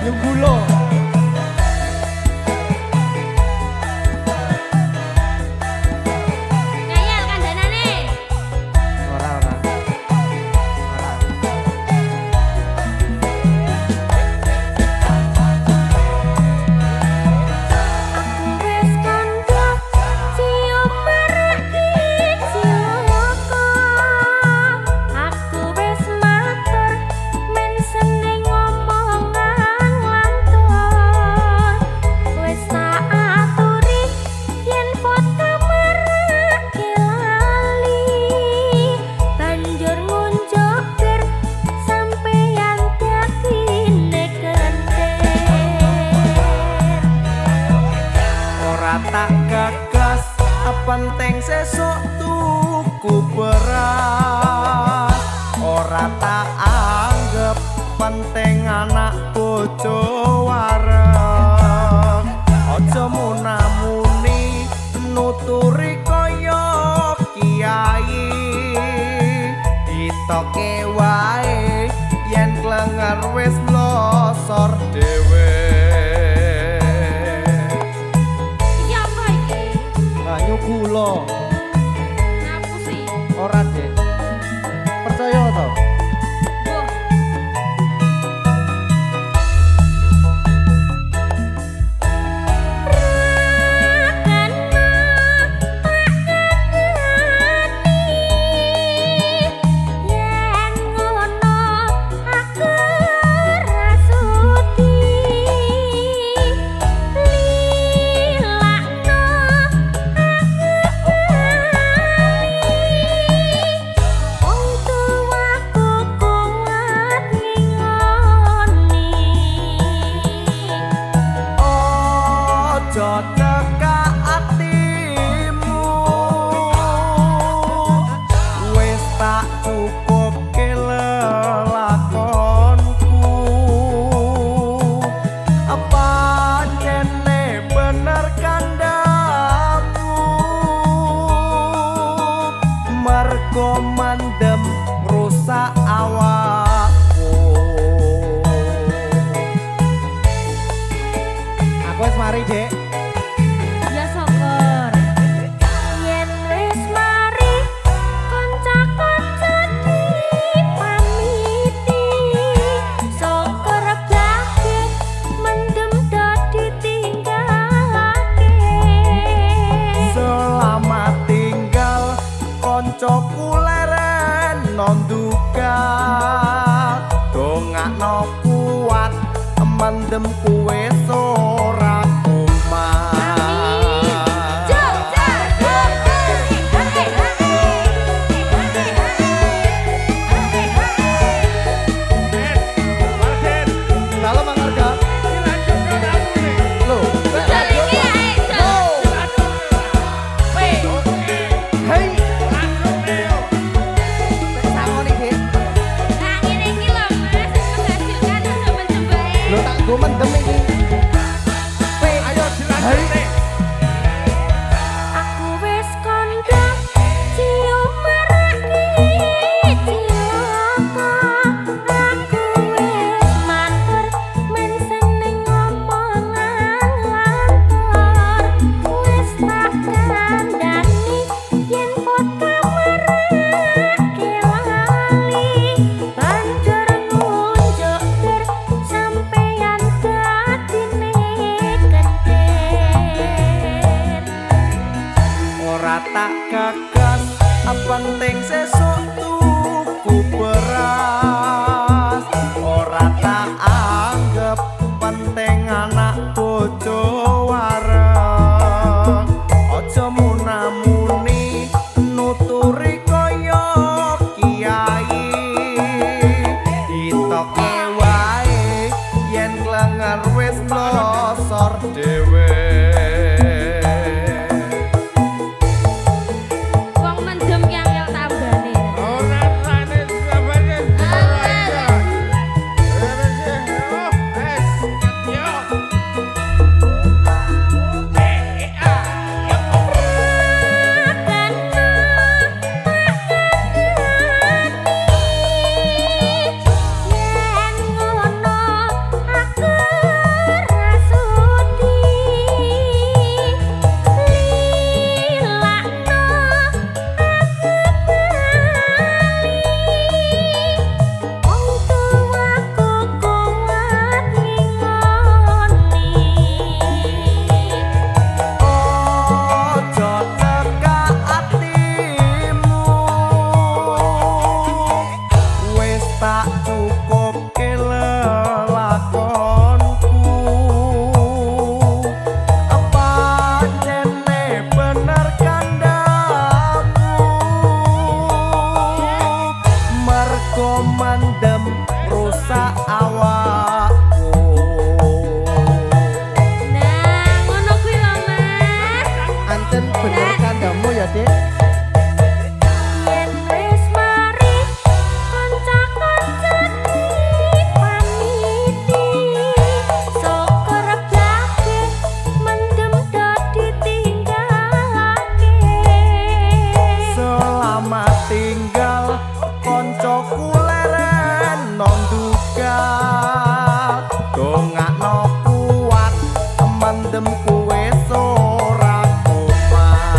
banyu gula. Ngayal kandhanane. Ora. Aku wis kandha cium marake cilaka. Aku wis matur men seneng ngomongan lantur. Wis tak aturi yen foto marake lali. Banjur ngunjuk bir sampeyan dadine kentir. Ora tak gagas penting sesuk tuku beras. Ora tak anggap penting anak bojo wareng. Aja munamuni nuturi kaya kiai. Ditoke wae yen klenger wis losor dhewe. Iki apa iki? Banyu gula. Ngapusi. Ora, Dek. Percaya to? Wah. Yen ngono aku rasuti lilakno aku wong tuaku kuat ngingoni. Ojo cekak atimu. Wis tak cukupke lelakonku. Pancene bener kandhamu. Mergo mandem rusak awakku. Aku wis mari, Dek. Ya syukur. Yen wis mari kanca-kanca dipamiti. Syukur gage mendem dadi tinggalake. Selamat tinggal koncoku leren nonduga. Dongakno kuat mendem kuwe ora kumat. Kalau Mang Arga, lho, hei, sangoni, Dek. Lho tak go mendem iki. Ayo dilanjutke. Aku wis kandha cium marake cilaka. Aku wis matur men seneng ngomongan lantur. Wis tak kandhani yen foto marake lali. Banjur ngunjuk bir sampeyan dadine kentir. Ora tak gagas penting sesuk tuku beras. Ora tak anggap penting anak bojo wareng. Aja munamuni nuturi kaya kiai. Ditoke wae yen klenger wis losor dhewe. Wong mendem yang tambane. Ora rane sabane. tak cukup lelakonku apa jene bener kandamu mergo mendem rusak awakku Nah, ngono kuwi lho, Mas. ancen bener kandamu ya Dik. Yen wis mari kanca-kancane pamiti syukur blake mendem dadi tinggalake Selamat tinggal koncoku leren nonduga dongakno kuat mendem kuwe ora kumat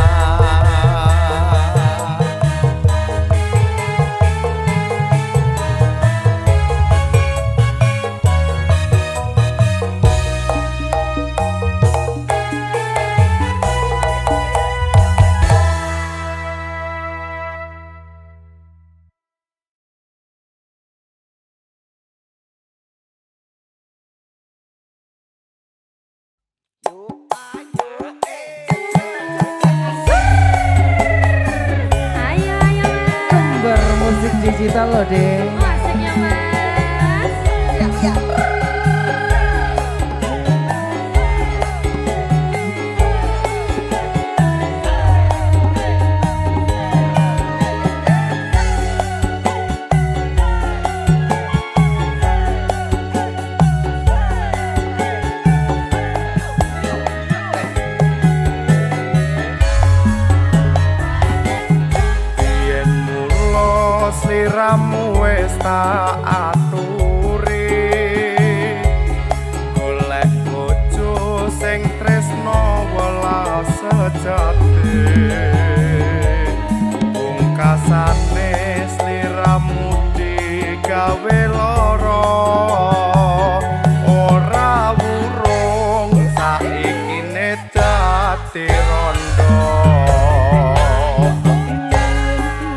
Ayo ayo Mas. Kembar musik digital loh Dek. Oh, asik ya Mas. Yen mulo sliramu wis tak aturi golek bojo sing tresno welas sejati pungkasane sliramu digawe lara ora wurung saiki ne dadi rondo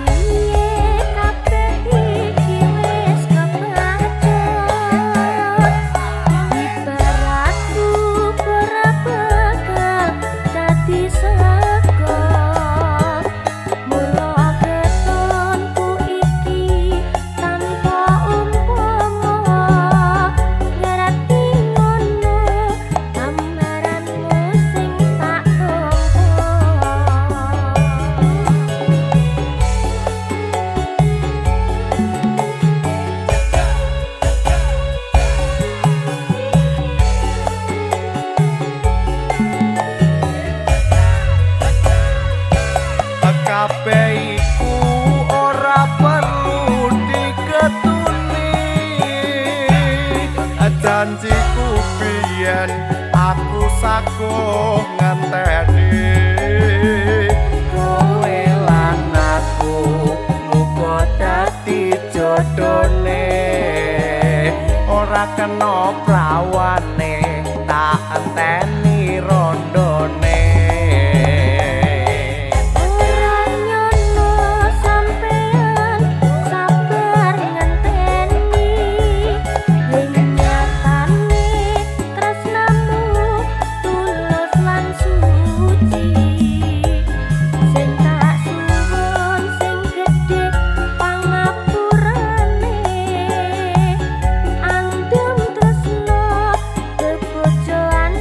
Piye kabeh iki wis kepacut ibaratku ora bakal dadi sego mula ketonku iki tanpa umpama ngerti ngono gambaranmu sing tak tompo kabeh iku ora perlu diketuni janjiku biyen aku saguh ngenteni kowe lan aku muga dadi jodhone ora kena prawane tak enteni rondone Ora nyono sampean sabar ngenteni yen nyatane tresnamu tulus lan suci sing tak suwun sing gedhe pangapurane andum tresno kebojoan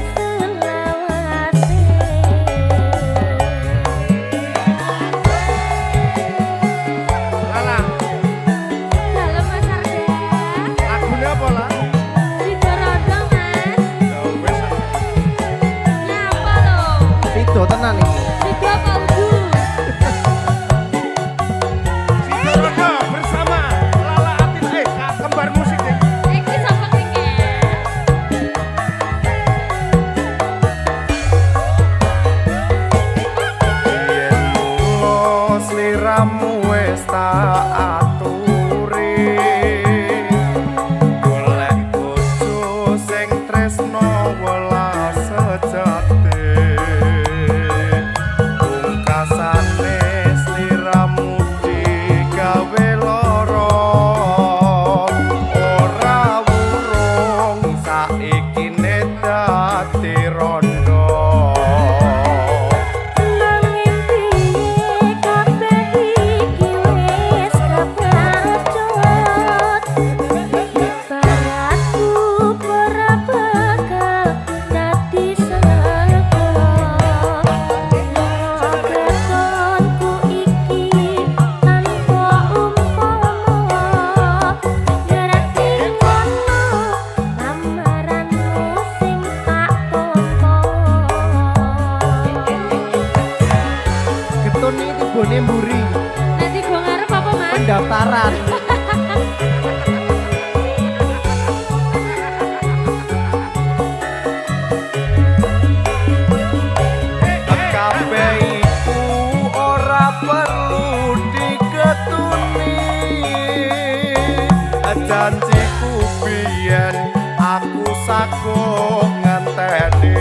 janjiku biyen aku saguh ngenteni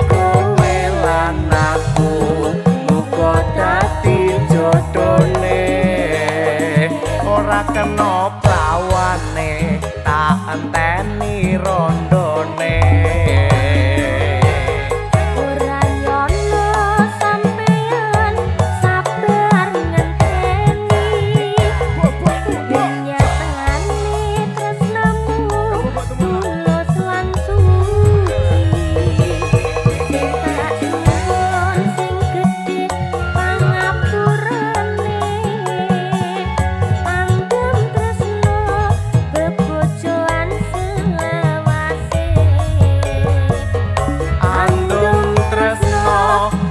kowe lan aku muga dadi jodhone ora kena prawane tak enteni rondone ora nyono sampeyan sabar ngenteni nyatane tresnamu tulus lan suci sing tak suwun sing gedhe pangapurane pandem tresno bebojoan selawase andum tresno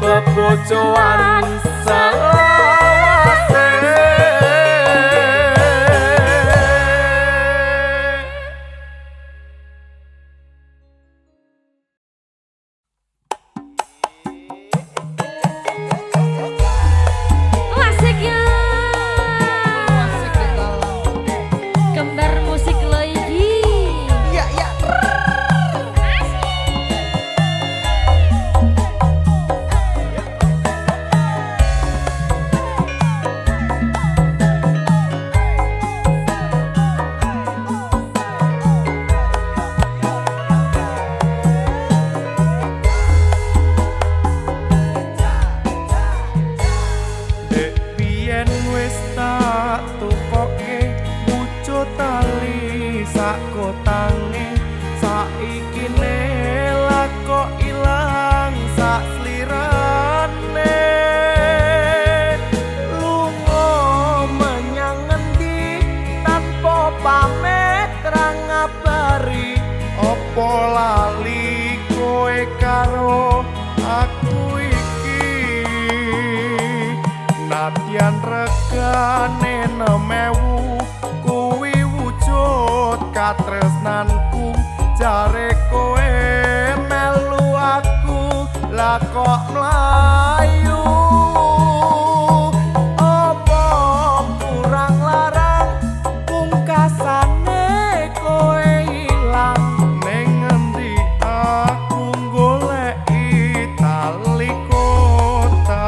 bebojoan selawase Asik ya. Kembar musik lo iki. ya ya Dek biyen wis tak tukoke wujud tali sak kotange saiki ne lako ilang sak slirane lunga menyang ngendi tanpa pamit ra ngabari opo lali kowe karo aku iki nadyan regane 6.000 kuwi wujud katresnanku jare kowe melu aku lah kok mlayu opo kurang larang pungkasane kowe ilang ning ngendi aku goleki tali kotan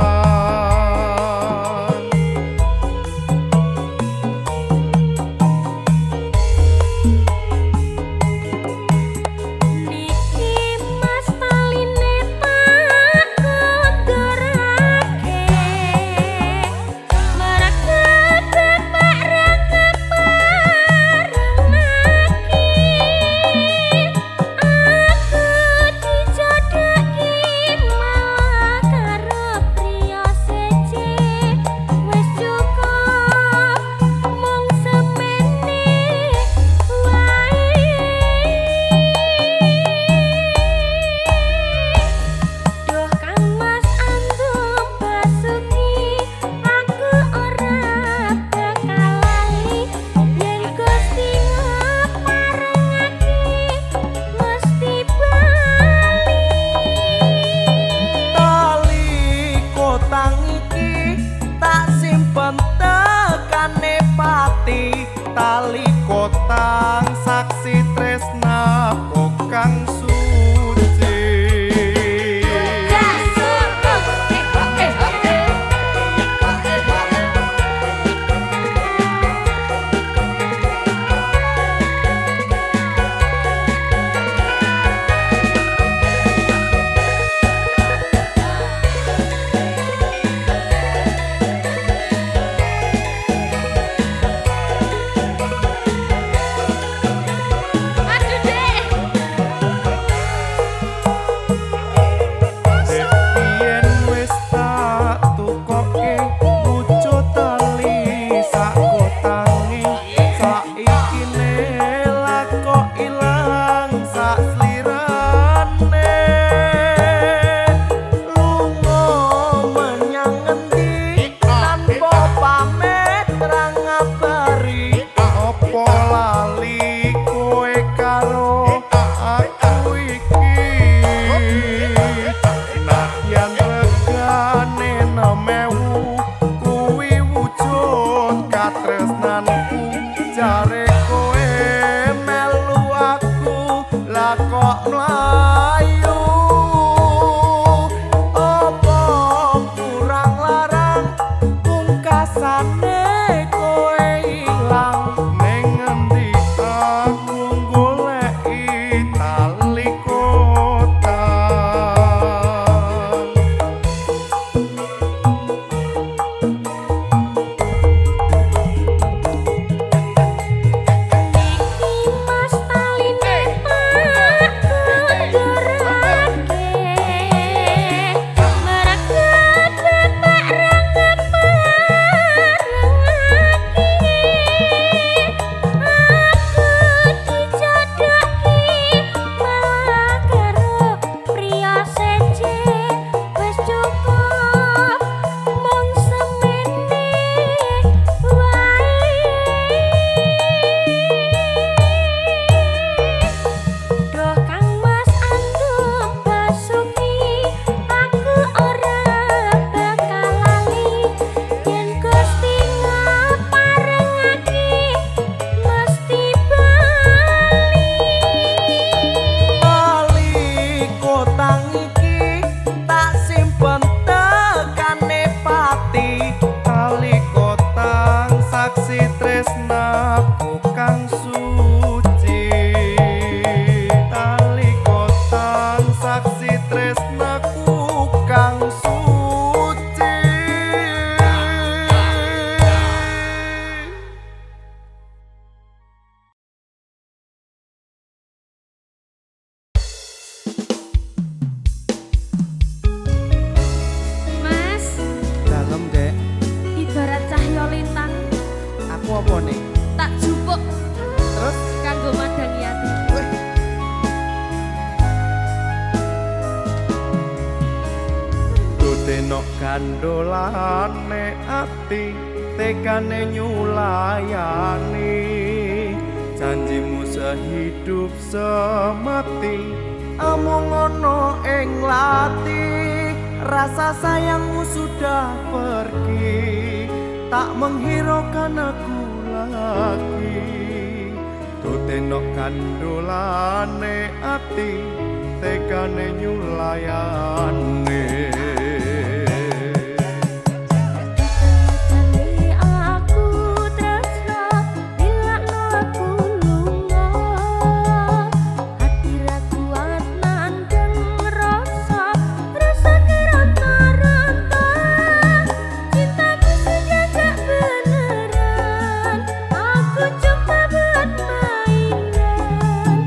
Niki mas taline tak kondorake Merekat bapak rangkap parengaki Aku dijodheki malah karo priya sece Wis cukup mung semene wae Duh Kang Mas andum basuki aku ora bakal lali yen Gusti ngaparengake mesti bali tali kotang iki tak simpen tekane pati tali kotang saksi tresna kang suci arek kowe melu aku lah kok mlayu opo kurang larang pungkasane kowe ilang ning ngendi aku goleki tali kotang Mas taline pak gegerake mereget bapak rangep aku dijodohke malah karo priya seje wis cukup mung semene wae Doh Kang Mas anggap basuki aku ora bakal lali yen Gusti ngaparengake mesti tali kotang iki tak simpen tekane pati tali kotang saksi tresnaku kang suci tali kotang saksi tresnaku kang suci Mas, dalem dek ibarat cahya lintang aku apa nih tak jupuk terus kanggo madangi ati. Tutenok kandolane ati tekane nyulayani janjimu sehidup semati amung ono ing lati rasa sayangmu sudah pergi tak menghiraukan aku lagi Tutenok kandolane ati tekane nyulayani Jane aku tresno dilakno aku lunga hati ra kuat nandeng rasa keronta-ronta cintaku sudah gak beneran aku cuma buat mainan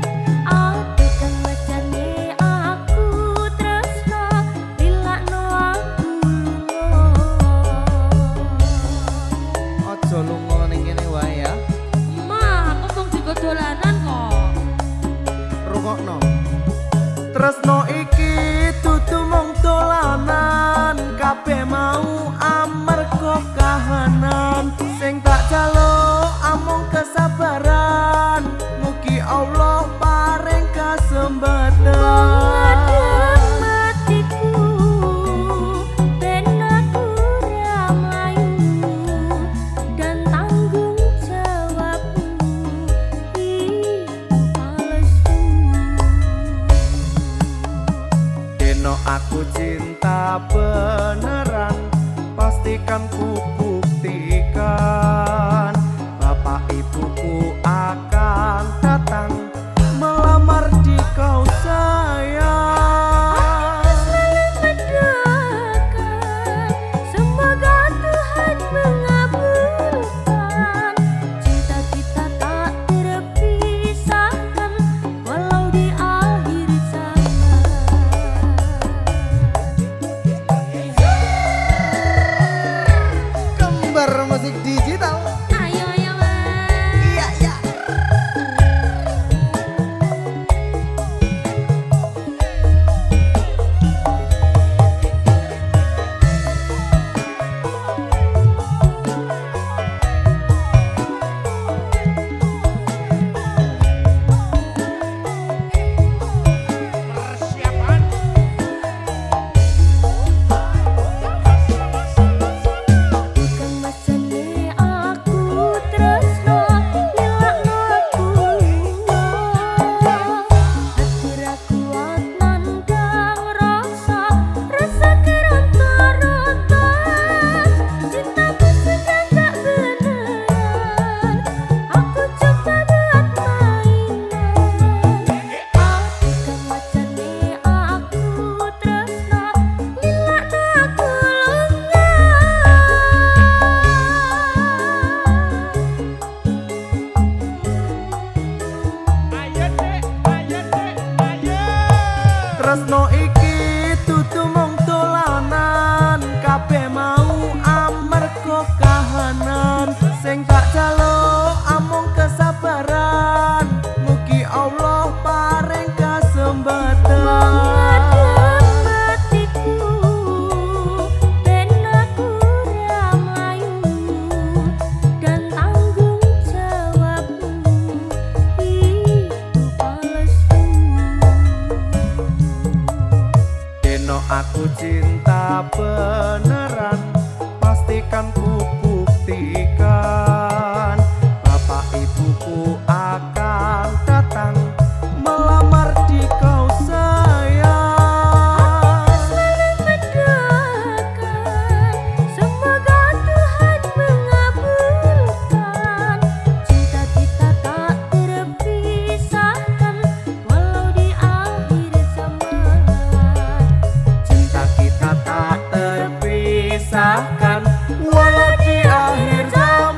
aku kan jane aku tresno dilakno aku lunga aja lunga ning kene wae ya Mah, aku mung digo dolanan kok. rungokno tresno iki dudu mung dolanan kabeh mau amarga kahanan sing tak jaluk amung kesabaran mugi Allah paring kasembatan Matiku, ben aku ra mlayu dan tanggung jawabmu iku palesu. Deno aku cinta beneran pastikan ku buktikan bapak ibuku akan datang melamar di kau sayang Mendoakan semoga Tuhan mengabulkan cinta kita tak terpisahkan walau di akhir zaman. Aku cinta beneran, pastikan ku buktikan. Bapak ibuku akan datang melamar di kau sayang. Selalu mendoakan, semoga Tuhan mengabulkan. Cinta kita tak terpisahkan, walau di akhir zaman. Cinta kita tak terpisahkan walau di akhir zaman.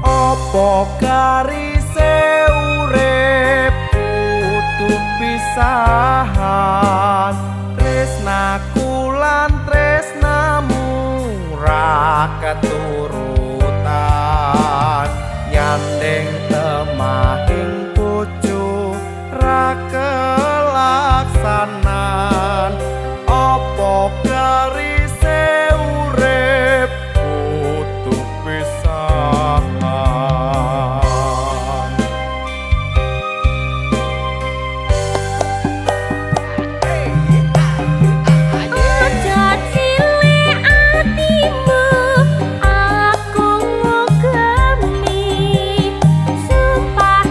Opo garise urip kudu pisahan, tresnaku lan tresnamu ra keturutan, nyandeng temahing bojo ra kelaksanan. Opo garise urip kudu pisahan. Ojo cilik atimu, aku ngugemi, sumpah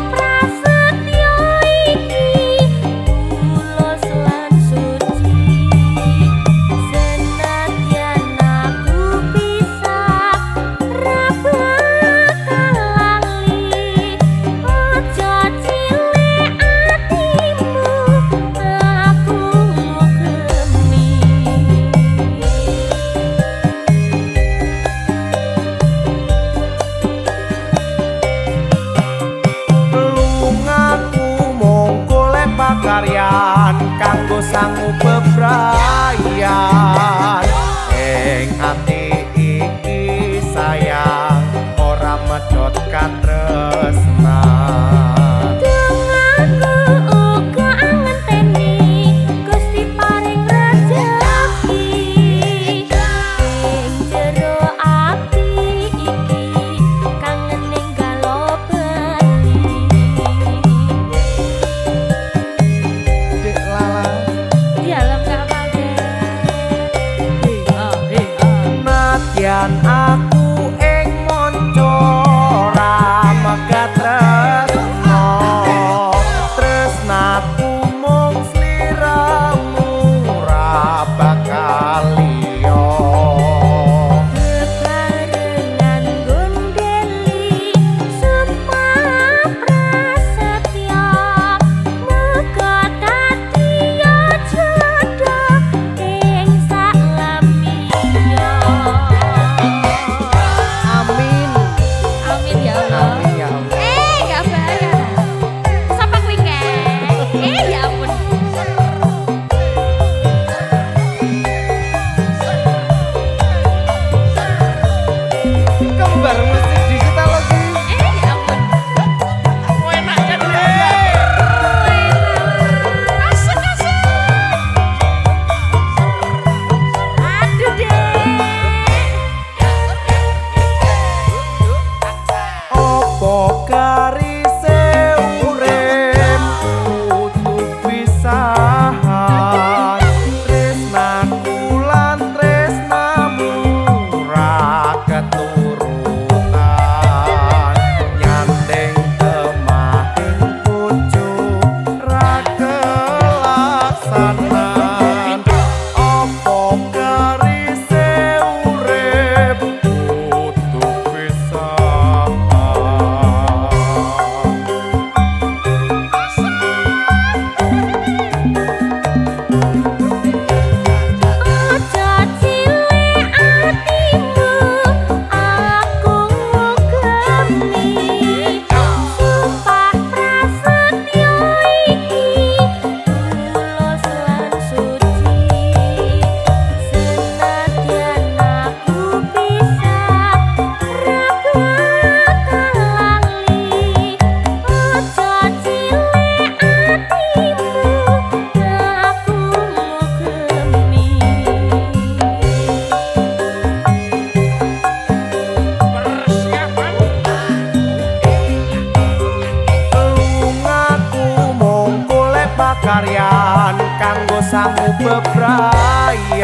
pakaryan kanggo sangu bebrayan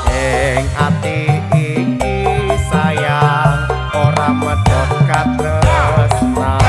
ing ati iki sayang ora medhot katresnan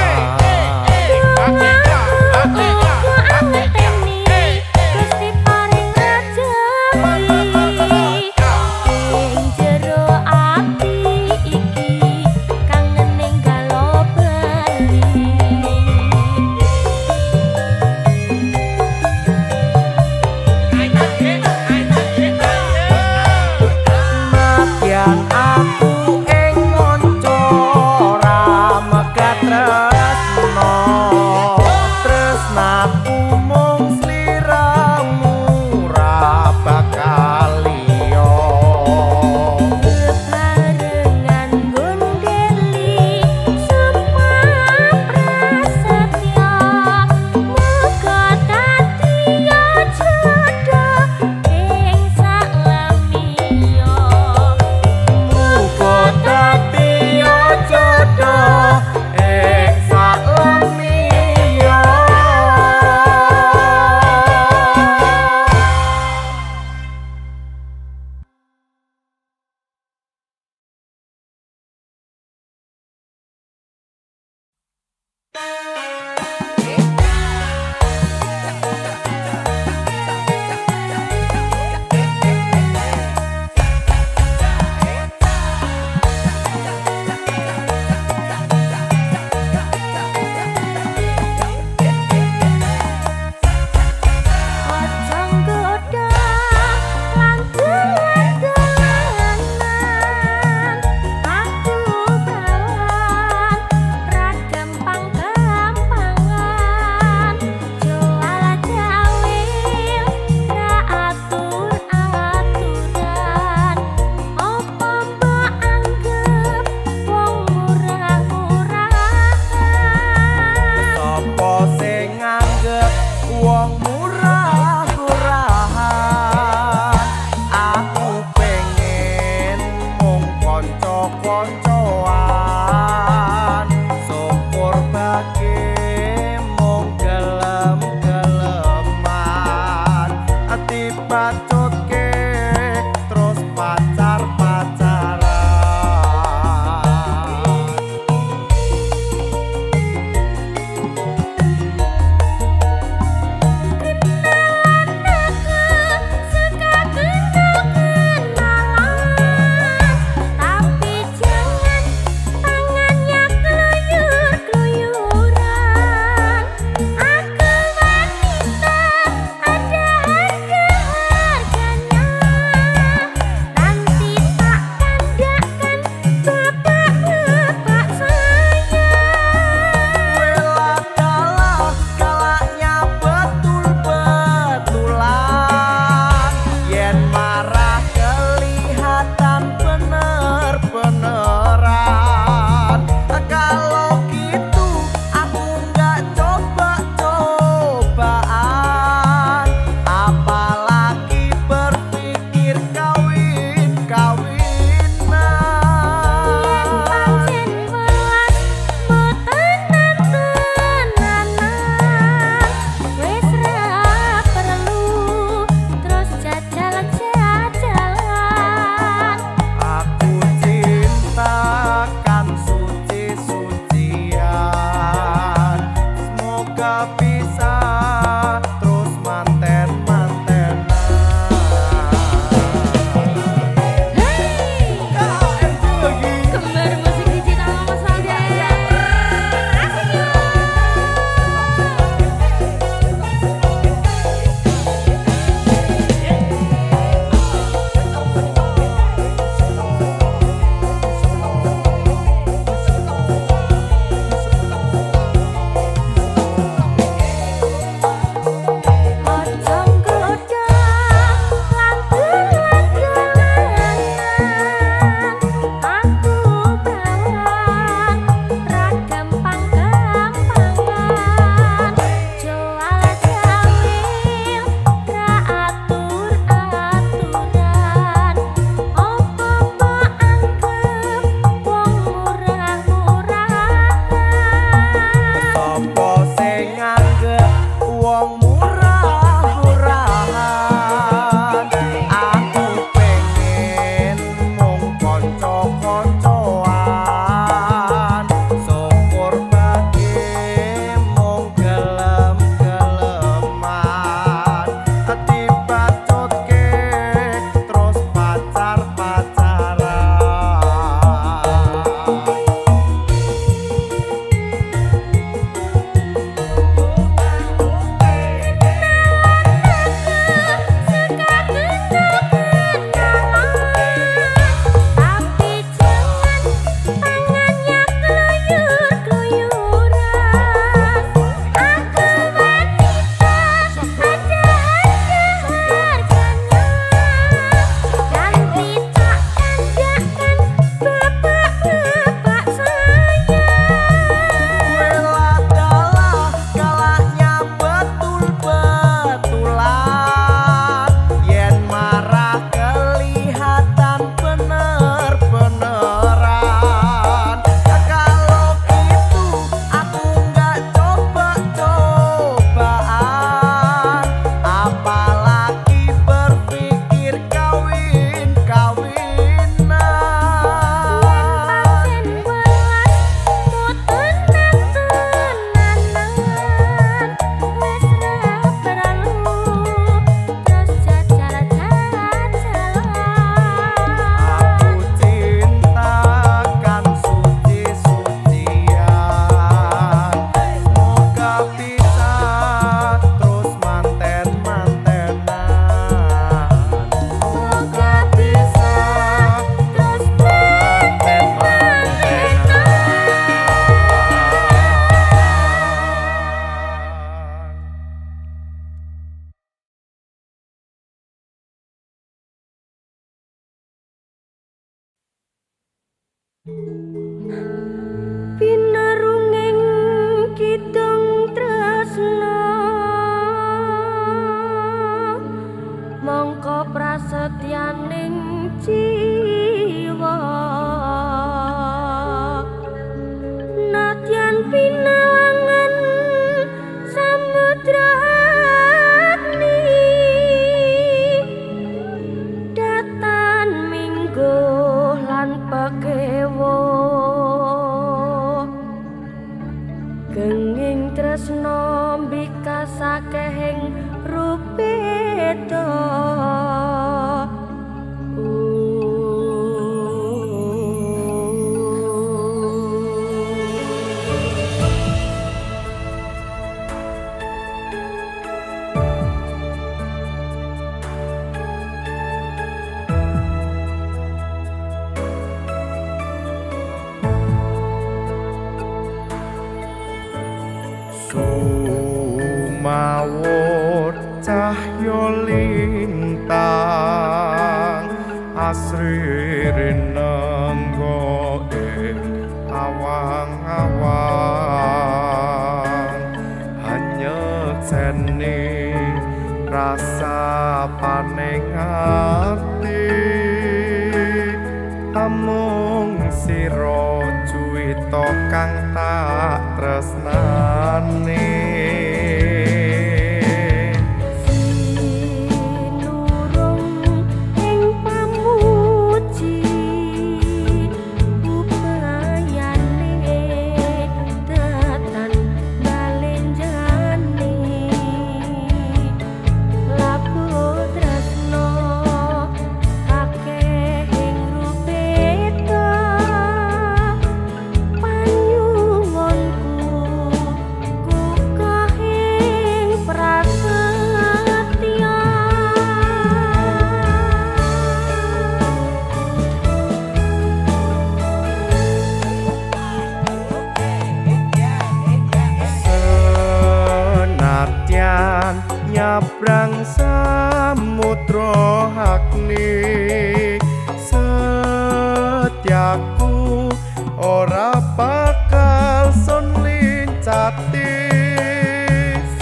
ing tresno mbikasakehing rupeda Sumawur cahya lintang asri rinenggo ing awang-awang hanyetseni rasa paning ati amung sira cuwita kang tak tresnani nyabrang samudra agni setiaku ora bakal sun lincati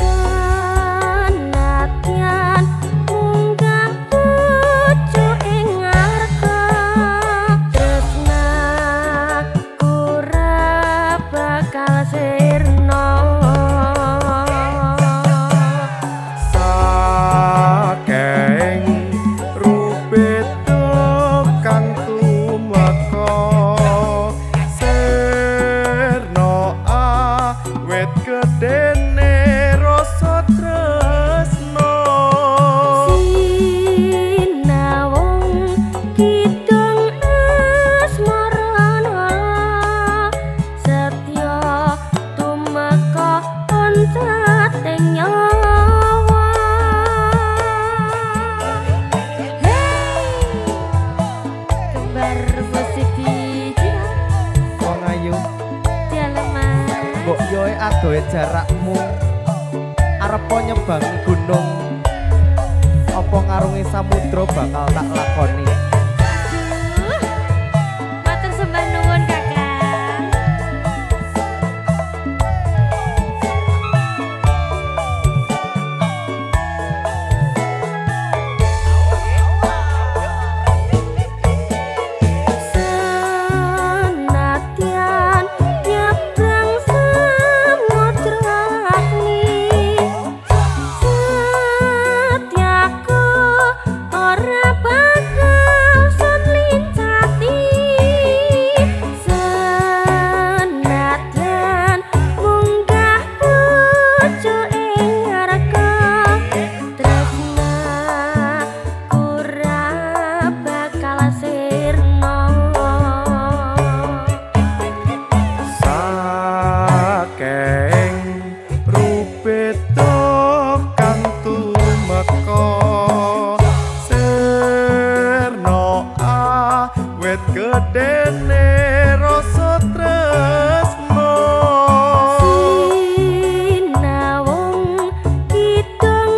senadyan munggah pucuk ing arga tresnaku ora bakal sirna gedene rasa tresno sinawung kidung asmarana setya tumeka oncating nyawa kembar musik wong ayu mbok yoe adohe jarakmu arep nyebangi gunung apa ngarungi samudra bakal tak lakoni. Matur sembah nuwun Kakang. Senadyan nyebrang samudra agni setiaku ora bakal sun lincati senadyan munggah pucuk ing arga tresnaku ora bakal sirna saking rupeda kang tumeka sirna awit gedene rasa tresno sinawung kidung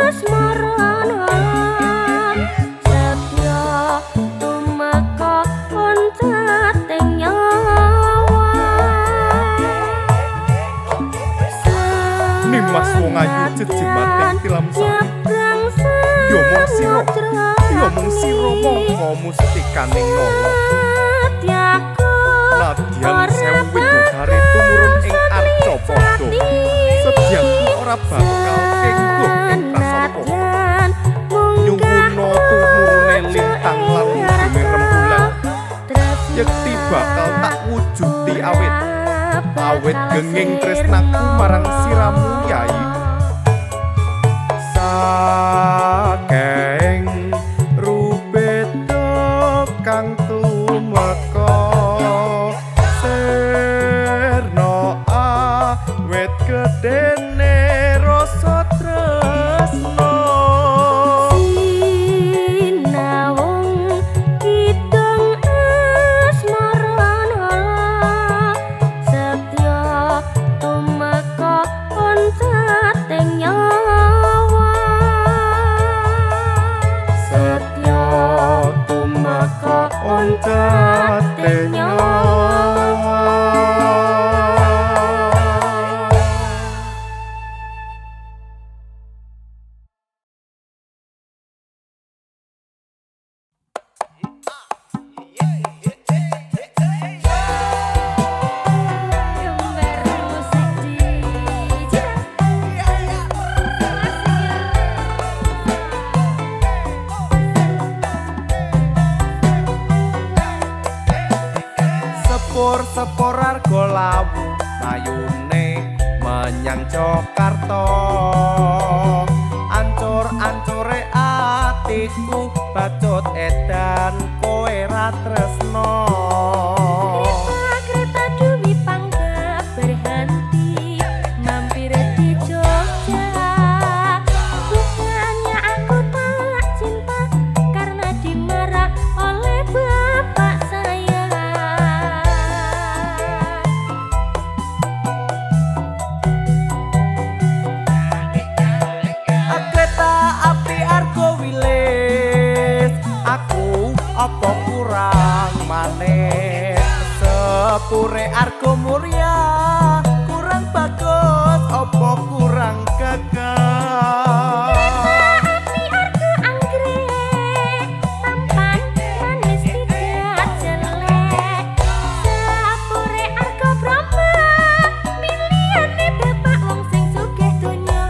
asmarana setya tumeka oncating nyawa Nimas wong ayu jejimating tilam sari yo mung sira mongko mustikaning nala nadyan sewu widodari tumurun ing arca padha sedyaku ora bakal kengguh ing prasangka nyuwuna tumurune lintang lan ujune rembulan yekti bakal tak wujuti awit awit genging tresnaku marang siramu yai saking rubeda kang tumeka sirna awit gedene rasa tresna sinawung kidung asmarana setya tumeka oncating nyawa setya tumeka oncating nyawa. Kembar musik digital. Sepur arga lawu ayune menyang Jakarta ancur-ancure atiku bacut edan kowe ra tresna Kereta dumi pangga berhenti mampir di Jogja. Bukannya aku tak cinta karena dimarah oleh bapak saya. kereta api argo wilis aku apa kurang maneh sepure argo mulia kurang bagus apa kurang gagah Api argo anggrek tampan manis tidak jelek. Sepure argo Brahma miliane bapak wong sing sugih donya.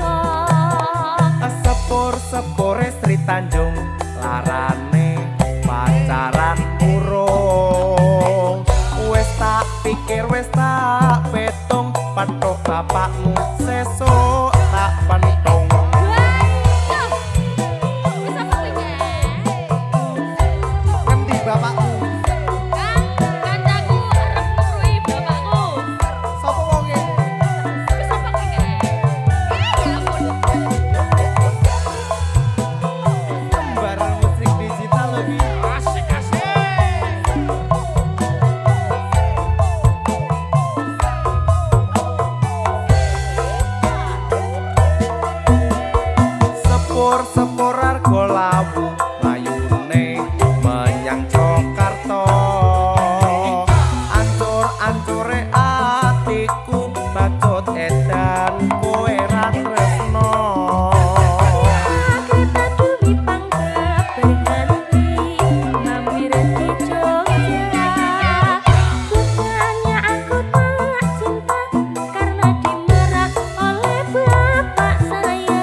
sepure Sri Tanjung larane pacaran urung wis tak pikir wis tak petung pathok bapakmu sesuk tak pentung ngendi bapakmu sapa wonge kembar musik digital lagi Asik asik. sepur arga lawu layune menyang Jakarta ancur-ancure atiku bacut edan kowe ra tresna Kereta dumi pangga berhenti mampir di Jogja. Bukannya aku tak cinta karena dimarah oleh bapak saya.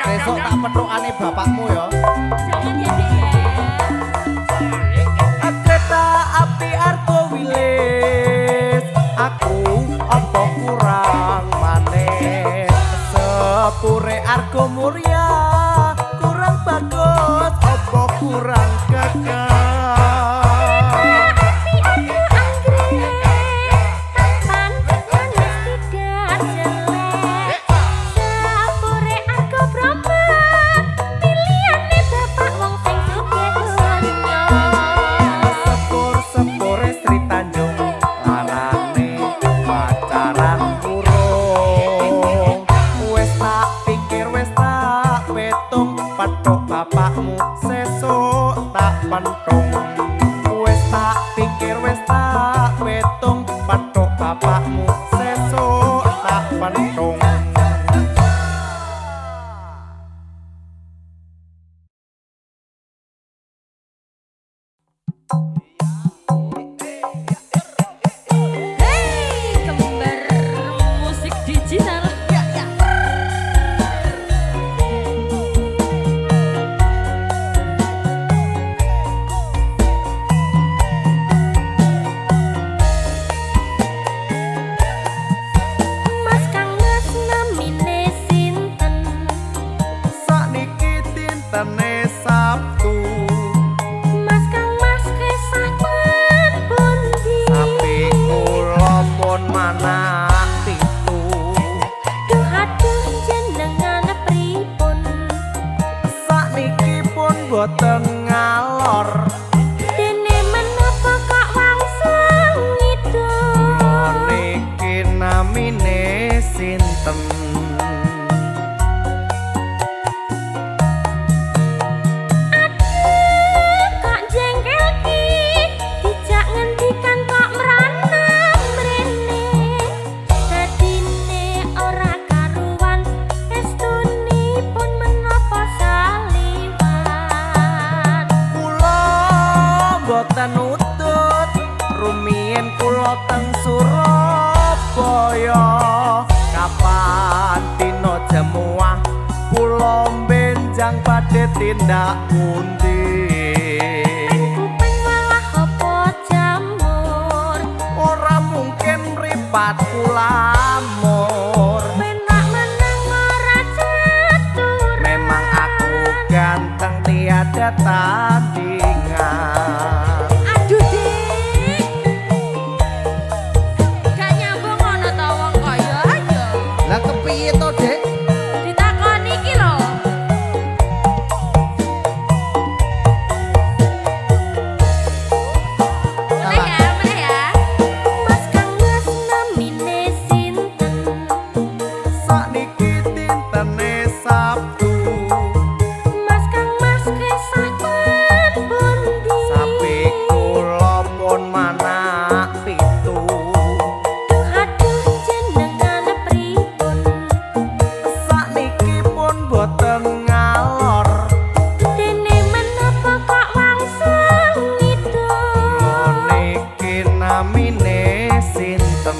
besok tak petukane bapakmu ya Jangan ya Dek ya. kereta api argo wilis aku apa kurang maneh sepure argo mulia kurang bagus apa kurang gagah Api argo anggrek tampan manis tidak jelek. Sepure argo Brahma miliane bapak wong sing sugih donya. sepure Sri Tanjung larane pacaran urung wis tak pikir wis tak petung pathok bapakmu sesuk tak pentung wis tak pikir wis tak petung pathok bapakmu sesuk tak pentung Hei, kembar musik digital. sinten. Kok jengkel ki dijak ngendikan kok meranem mrene dadine ora karuan estunipun menapa saliwan Kula boten utut rumiyin kula teng Surabaya kapan dina jemuah kula benjang badhe tindak pundi kuping malah apa jamur ora mungkin mripat kulamur penak meneng ora catur memang aku ganteng tiada tandingan aduh dik gak nyambung ana ta wong kaya ayo lah kepiye to Dek ditakoni iki lho Meneh ya Mas Kang Mas namine sinten sakniki dintene Sabtu Mas Kang Mas kesah ten pundi sapi kula pun manak pitu Duh aduh jenengan pripun sakniki pun boten ngalor dene menapa kok wangsung ngidul niki namine sinten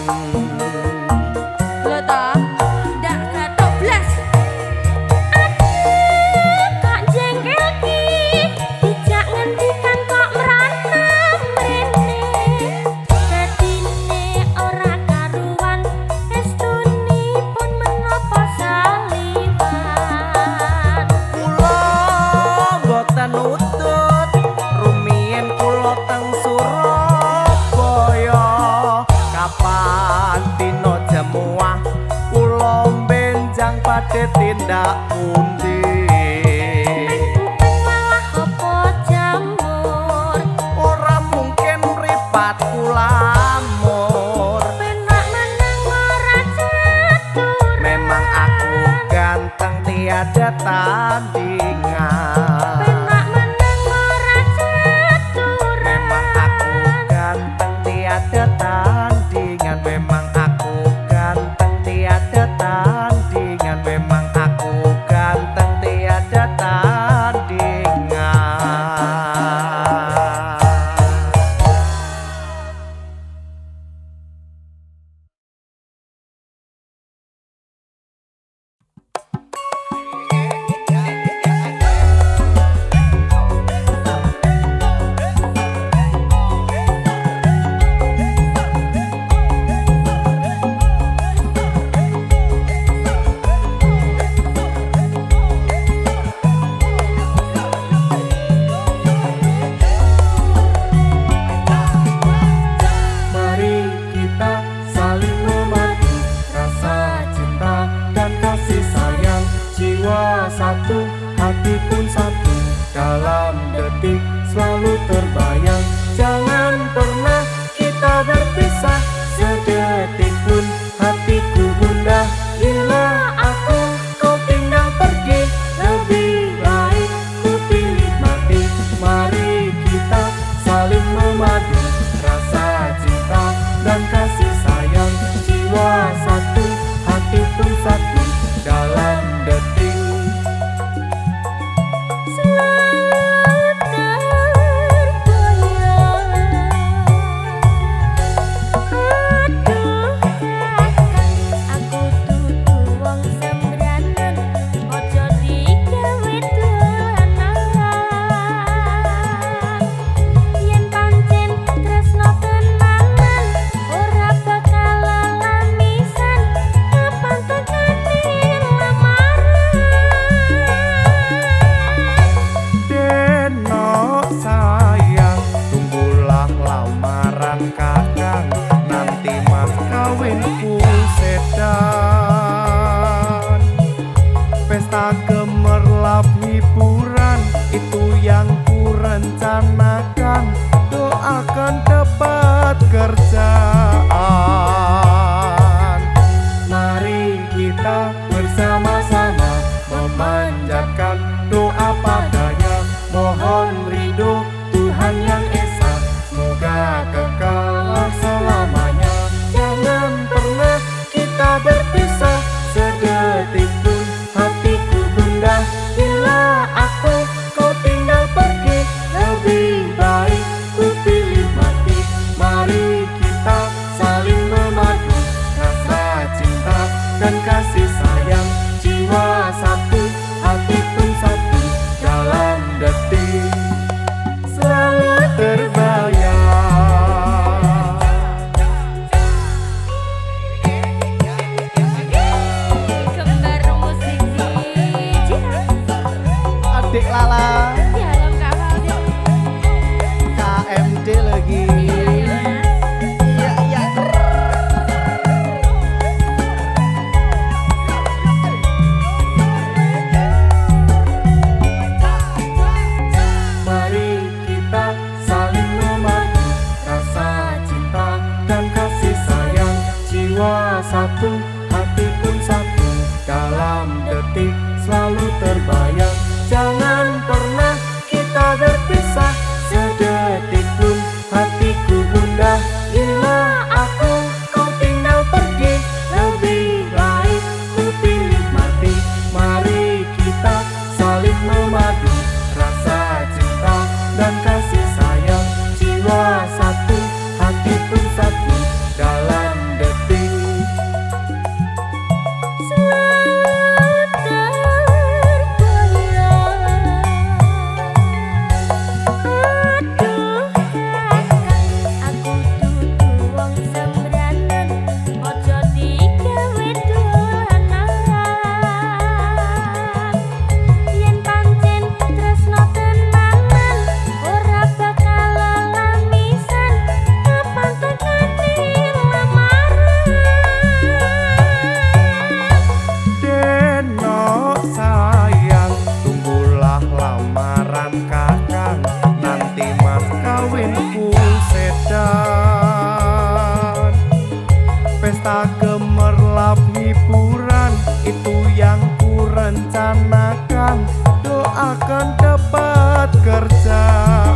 lho ta ndak gathok blas aduh kok jengkel ki dijak ngendikan kok meranem mrene dadine ora karuan estunipun menapa saliwan kula boten utut rumiyin kula teng Surabaya kapan dina jemuah kula benjang badhe tindak pundi kuping malah apa jamur ora mungkin mripat kulamur penak meneng ora catur memang aku ganteng tiada tandingan penak meneng ora catur memang aku ganteng tiada tandingan memang aku ganteng tiada tandingan memang aku ganteng tiada tandingan Mari kita saling memadu rasa cinta dan kasih sayang jiwa satu hati pun satu dalam detik selalu terbayang jangan pernah kita berpisah sedetik pun hatiku gundah bila aku kau tinggal pergi lebih baik ku pilih mati mari kita saling memadu rasa cinta dan kasih sayang jiwa satu hati pun satu dalam detik kerjaan. Mari kita dan kasih sayang. Jiwa satu, hati pun satu, dalam detik selalu terbayang. Kembar musik siji Adik Lala di alam kapal deh. KMD lagi. Iya iya. Mari kita saling memadu, rasa cinta dan kasih sayang. Jiwa satu, hati pun satu, dalam detik selalu terbayang. Jangan pernah kita berpisah sedetik pun, hatiku gundah bila aku kau tinggal pergi. Lebih baik ku pilih mati. Mari kita saling memadu, rasa cinta dan kasih sayang. Jiwa satu, hati pun satu, dalam detik sayang, tunggulah lamaran kakang, nanti mas kawinku sedan. Pesta gemerlap hiburan, itu yang ku rencanakan. Doakan dapat kerjaan.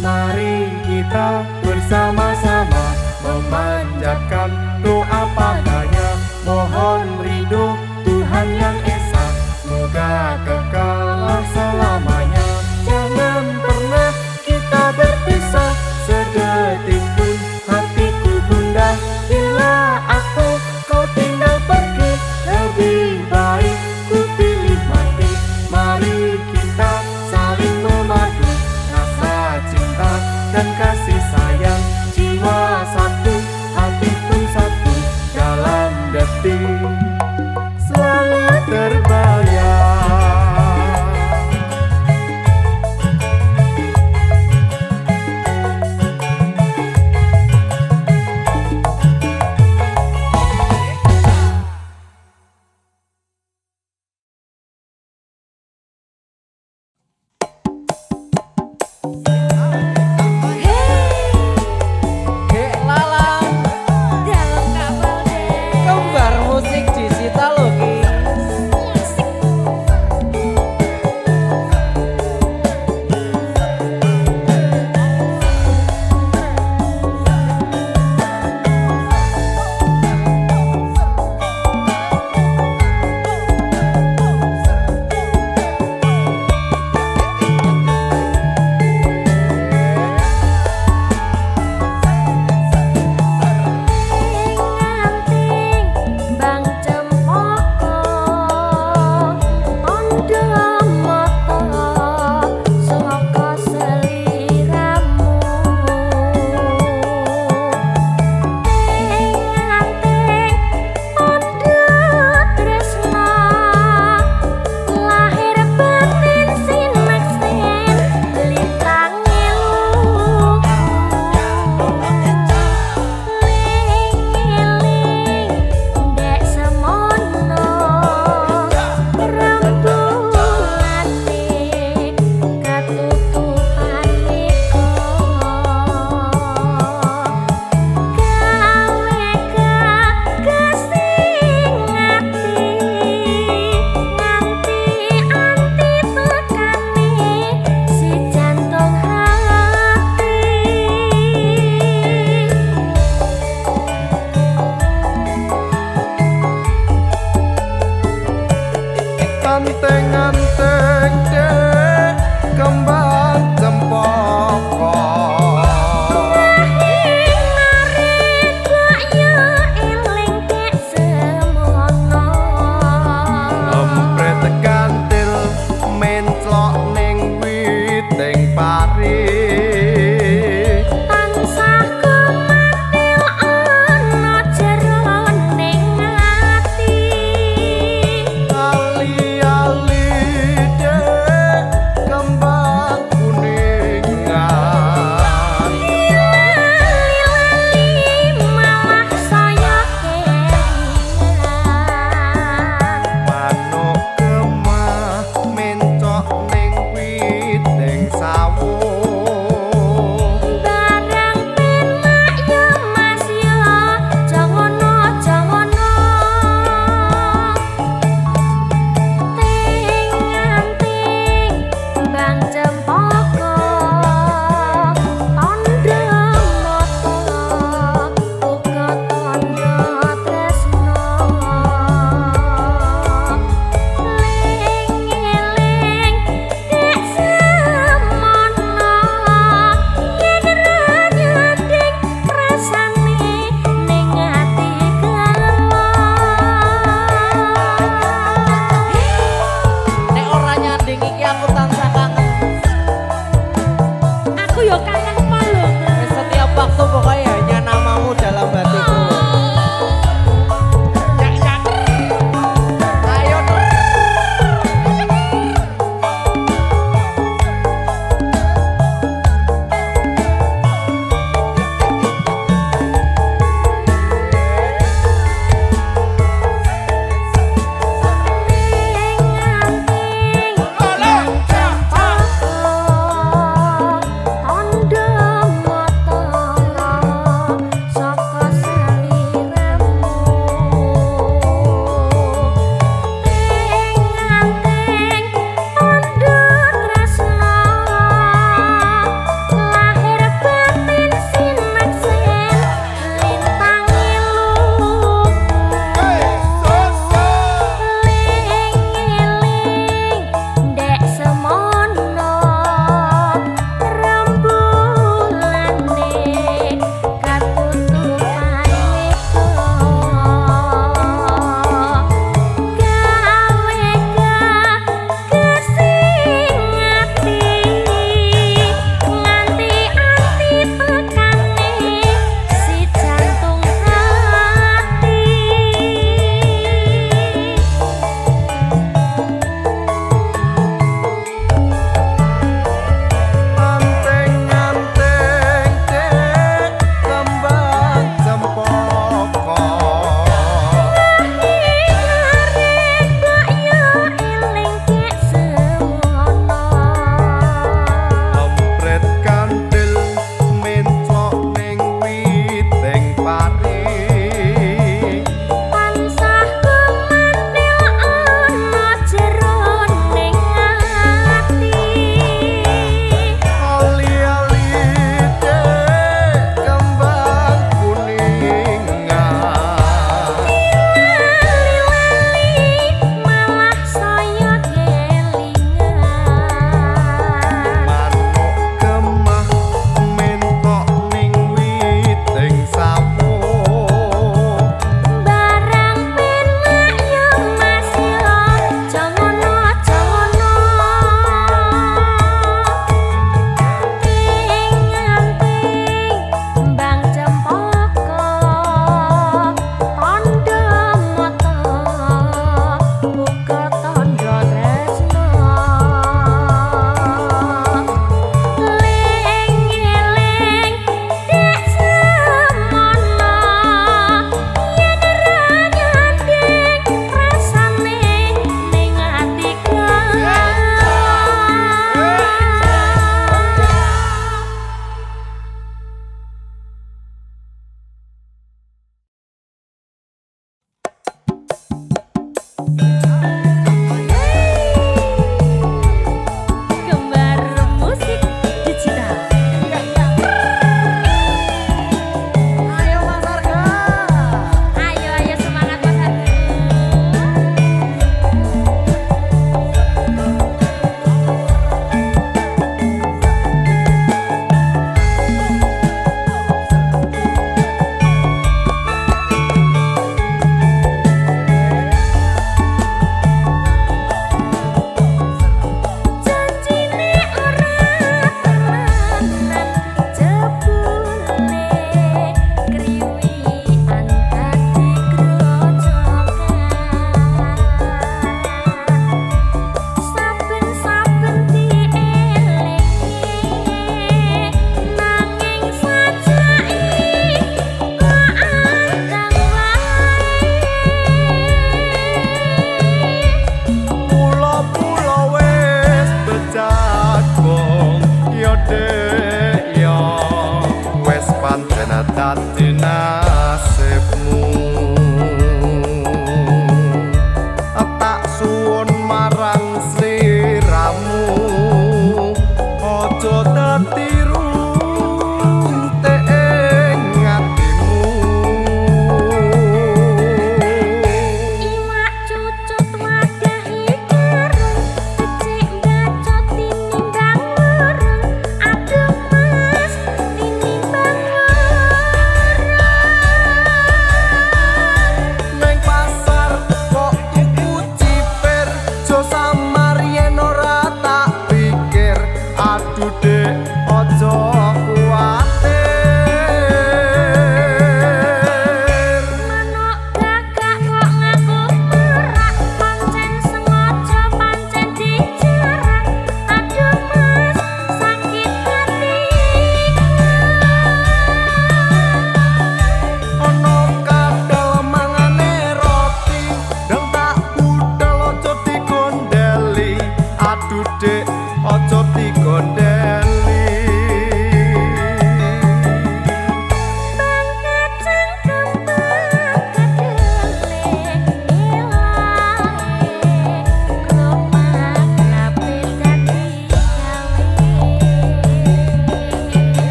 Mari kita bersama-sama memanjatkan doa padanya. Mohon ridho Tuhan yang Esa, semoga kekal selamanya. Jangan pernah kita berpisah sedetik pun, hatiku gundah bila aku kau tinggal pergi. Lebih baik ku pilih mati. Mari kita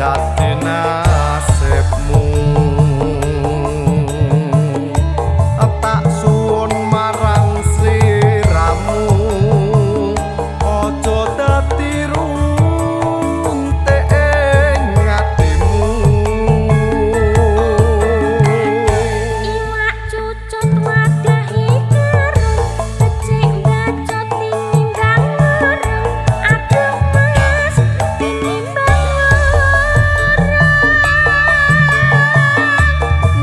dadi nasibmu tak suwun marang sliramu aja dadi runtik ing atimu Iwak cucut wadahi karung becik bacot tinimbang lorong aduh mas tinimbang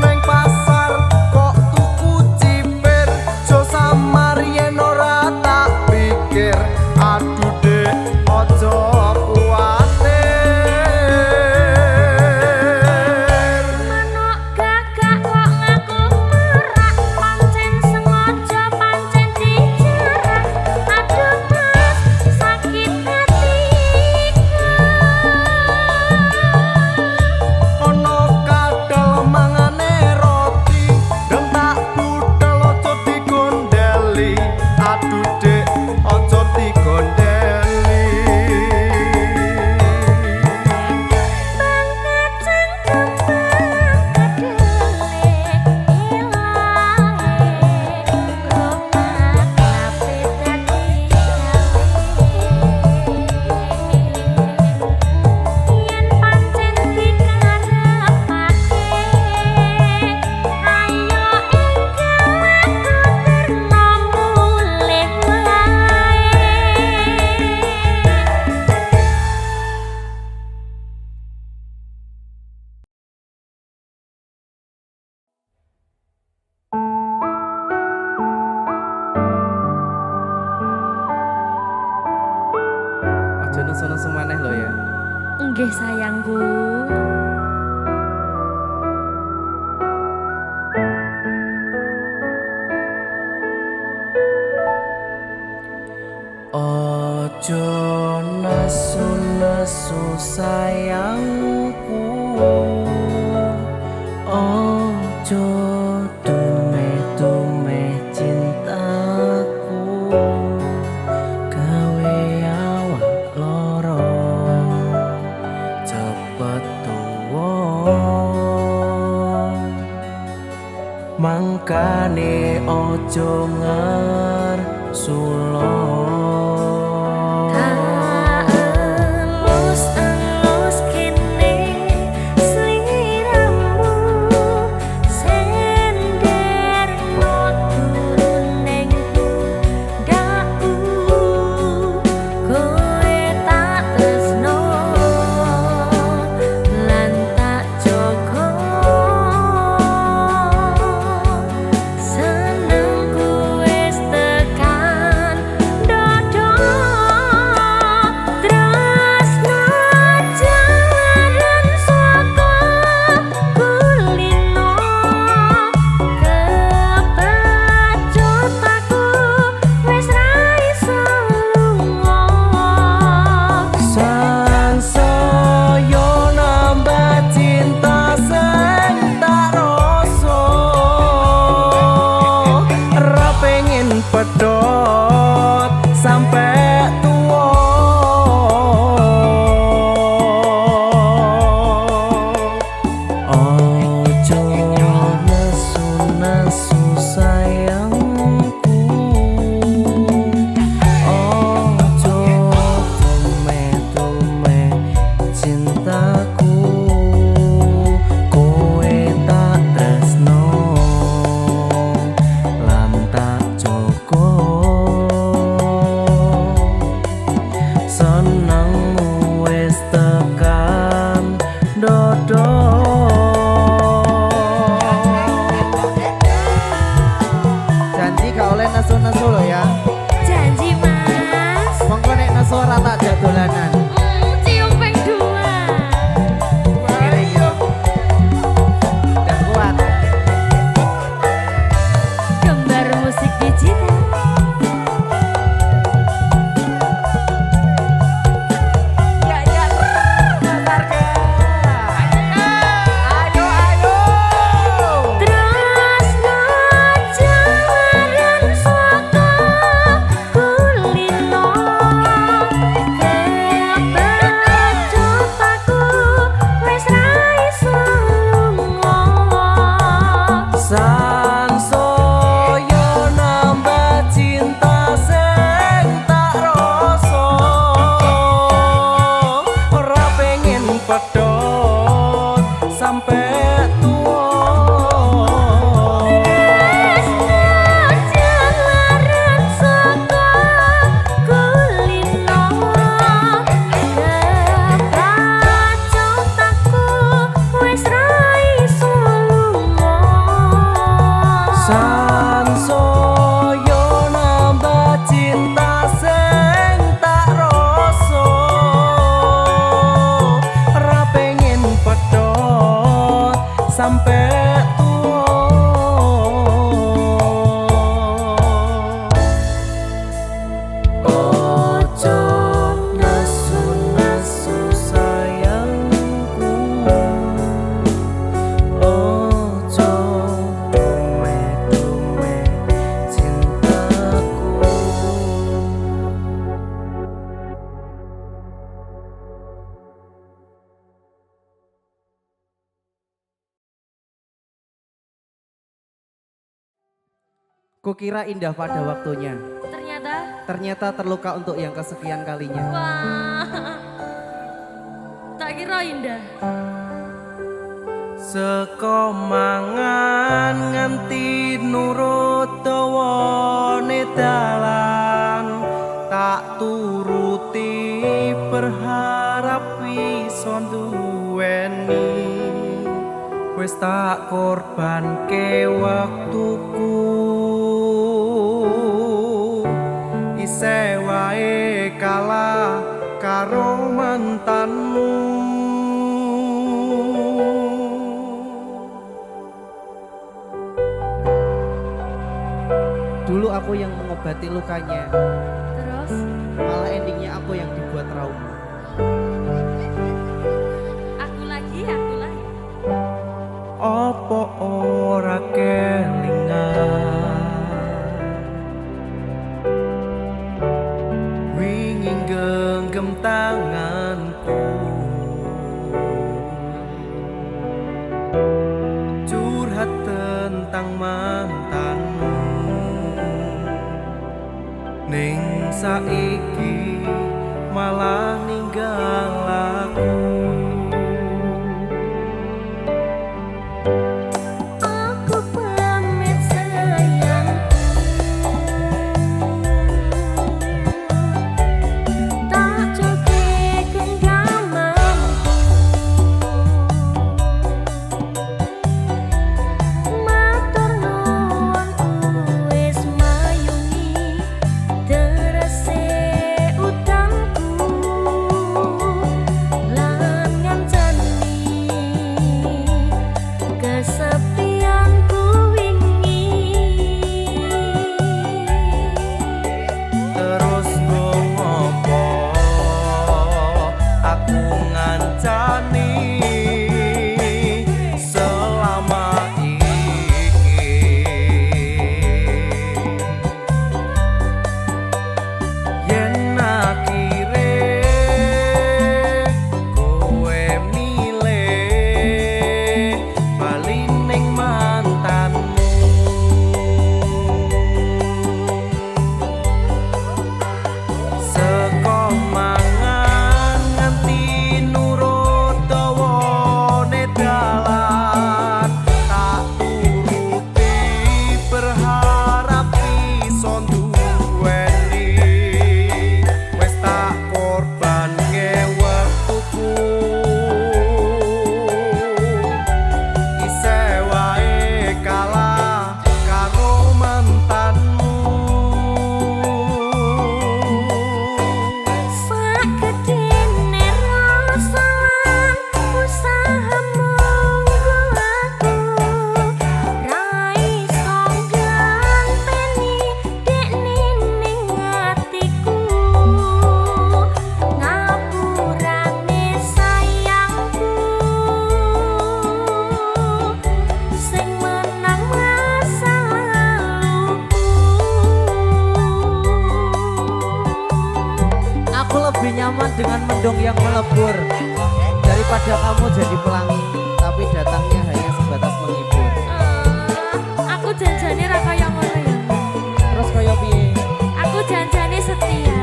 neng pasar kok tuku cipir jo samar yen ora tak pikir aduh dek aja kuwatir manuk gagak kok ngaku merak pancen sengaja pancen dijarah aduh mas sakit hatiku ono kadal mangane roti dan tak budal aja digondeli aduh dek aja digondeli bang kacang kembang kedele ilahe romak kafe dadi yen pancen dikarepake ayo enggal terno mulih wae Aja nesu-nesu maneh lho ya. nggih sayangku ojo nesu-nesu sayangku ojo dumeh-dumeh cintaku gawe awak loro cepet tuwa mangkane ojo ngersulo alus-alus kene sliramu sender turun ning pundakku kowe tak tresno lan tak jaga senengku wis tekan pedot sampai tua. Sampai tua. Ojo nasu-nasu sayangku, ojo dume-dume cintaku. Kukira indah pada waktunya. Ternyata terluka untuk yang kesekian kalinya. Wah, tak kira indah. Seko mangan nganti nurut dawane dalan, tak turuti berharap iso duweni. Wis tak korbanke waktuku, isih wae kalah karo mantanmu. Dulu aku yang mengobati lukanya, Terus? malah endingnya aku yang dibuat trauma. Aku lagi. Apa ora kelingan wingi genggam tanganku, curhat tentang mantanmu. Ning saiki malah ninggal aku. Aku pamit sayangku, tak cukup genggamanku. Matur nuwun wis mayungi terese utangku, lan ngancani kesepianku wingi. Terus ngopo aku ngancani selama iki, yen akhire kowe milih bali ning mantanmu. Seko mangan nganti nurut dawane dalan, tak turuti berharap iso duweni. Wis tak korbanke wektuku, isih wae kalah karo mantanmu. Sakedene rasa lan usahamu aku, ra iso ganteni dekne ning atiku. Ngapurane sayangku, sing menang masa laluku. Aku lebih nyaman dengan mendung yang melebur daripada kamu jadi pelangi, tapi datangnya hanya sebatas menghibur. Aku janjane ra kaya ngono ya. Terus kaya piye? Aku janjane setia.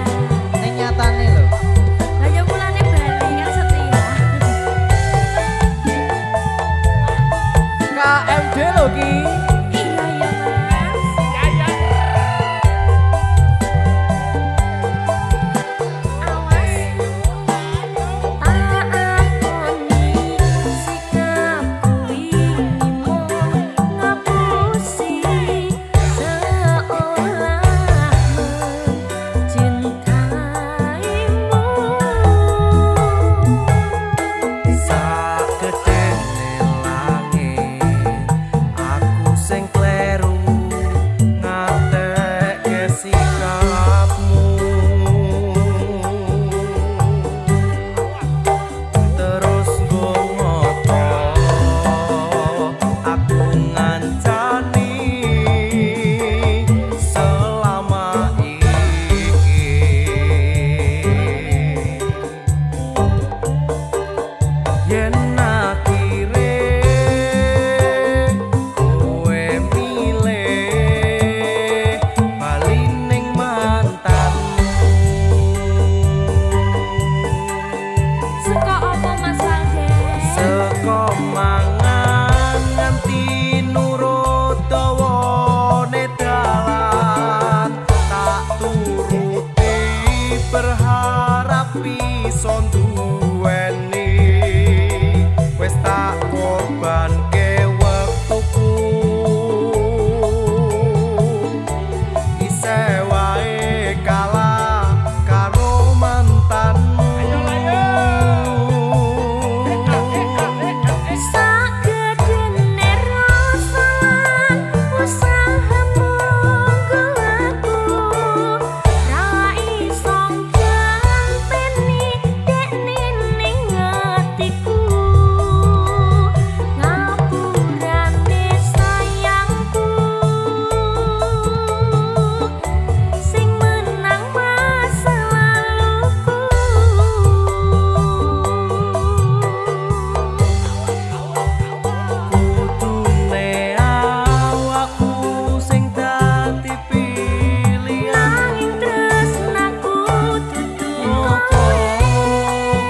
Ning nyatane lho. Lah ya mulane bali kan setia. Ki. Iya ya Mas. Ya ya. Awas tak akoni sikap kuwi mung ngapusi seolah mencintaimu. Sakedene langit aku sing kleru ngatekke sikapmu terus ngomoto aku ngancani selama iki yen akhire kowe milih bali ning mantanmu Seka apa Mas Langgen? saka mangan nganti nurut dawane dalan tak turuti berharap iso duweni wis tak korbanke wektuku isih wae kalah karo mantanmu Ayo ayo. Sakedene rasan usahamu gelaku ra iso ganteni dekne ning atiku ngapurane sayangku sing menang masa laluku. kudune awakku sing dadi pilihan Nanging tresnaku dudu opo kowe.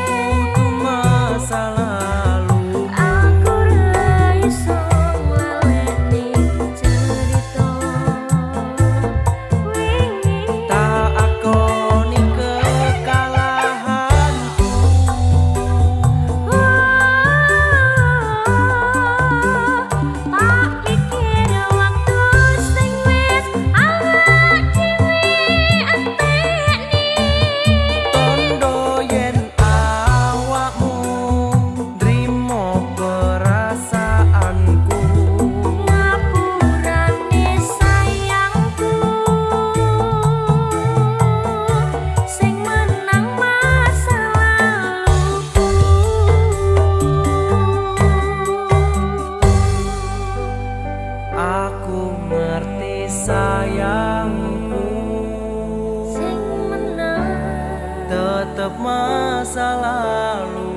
kudu masa lalu Aku ra iso nglalekne cerita wingi. tak akoni kekalahanku Tak pikir waktu sing wis awak dhewe entekni. tondo yen awakmu nrimo perasaanku Ngapurane sayangku sing menang masa laluku. aku ngerti sayangku Sing menang tetep masa lalu